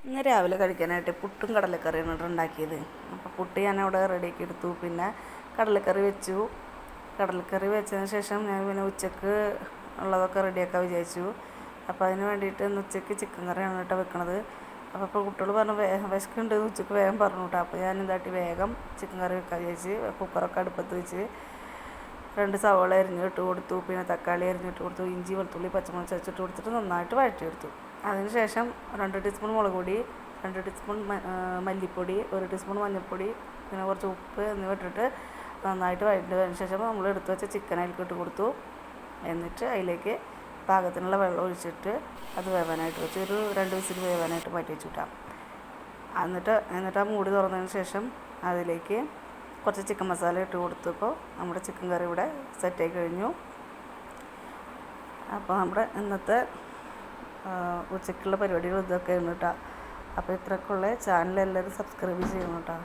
ഇന്ന് രാവിലെ കഴിക്കാനായിട്ട് പുട്ടും കടലക്കറിയാണ് ഇവിടെ ഉണ്ടാക്കിയത്. അപ്പോൾ പുട്ട് ഞാൻ അവിടെ റെഡിയാക്കി എടുത്തു. പിന്നെ കടലക്കറി വെച്ചു. കടലക്കറി വെച്ചതിന് ശേഷം ഞാൻ പിന്നെ ഉച്ചക്ക് ഉള്ളതൊക്കെ റെഡിയാക്കാൻ വിചാരിച്ചു. അപ്പോൾ അതിന് വേണ്ടിയിട്ട് ഇന്ന് ഉച്ചയ്ക്ക് ചിക്കൻ കറിയാണ് കേട്ടോ വെക്കണത്. അപ്പോൾ കുട്ടികൾ പറഞ്ഞു വിശക്കുണ്ട് ഉച്ചക്ക് വേഗം പറഞ്ഞു കേട്ടോ. അപ്പോൾ ഞാൻ എന്താട്ടി വേഗം ചിക്കൻ കറി വെക്കാൻ വിചാരിച്ച് കുക്കറൊക്കെ അടുപ്പത്ത് വെച്ച് 2 സവാള അരിഞ്ഞിട്ട് കൊടുത്തു. പിന്നെ തക്കാളി അരിഞ്ഞിട്ട് കൊടുത്തു. ഇഞ്ചി വെളുത്തുള്ളി പച്ചമുളക് ചതച്ചിട്ട് കൊടുത്തിട്ട് നന്നായിട്ട് വഴറ്റിയെടുത്തു. അതിനുശേഷം 2 ടീസ്പൂൺ മുളക് പൊടി, 2 ടീസ്പൂൺ മല്ലിപ്പൊടി, 1 ടീസ്പൂൺ മഞ്ഞൾപ്പൊടി, പിന്നെ കുറച്ച് ഉപ്പ് എന്നിവ ഇട്ടിട്ട് നന്നായിട്ട് വഴറ്റിയതിന് ശേഷം നമ്മൾ എടുത്ത് വെച്ച ചിക്കൻ അതിലേക്ക് ഇട്ട് കൊടുത്തു. എന്നിട്ട് അതിലേക്ക് പാകത്തിനുള്ള വെള്ളം ഒഴിച്ചിട്ട് അത് വേവാനായിട്ട് വെച്ച് ഒരു 2 വിസിൽ വേവാനായിട്ട് മാറ്റി വെച്ചിട്ടാണ്. എന്നിട്ട് ആ മൂടി തുറന്നതിന് ശേഷം അതിലേക്ക് കുറച്ച് ചിക്കൻ മസാല ഇട്ട് കൊടുത്തപ്പോൾ നമ്മുടെ ചിക്കൻ കറി ഇവിടെ സെറ്റായി കഴിഞ്ഞു. അപ്പോൾ നമ്മുടെ ഇന്നത്തെ ഉച്ചയ്ക്കുള്ള പരിപാടികൾ ഇതൊക്കെയാണ് കേട്ടോ. അപ്പോൾ ഇത്രയൊക്കെയുള്ള ചാനൽ എല്ലാവരും സബ്സ്ക്രൈബ് ചെയ്യണം കേട്ടോ.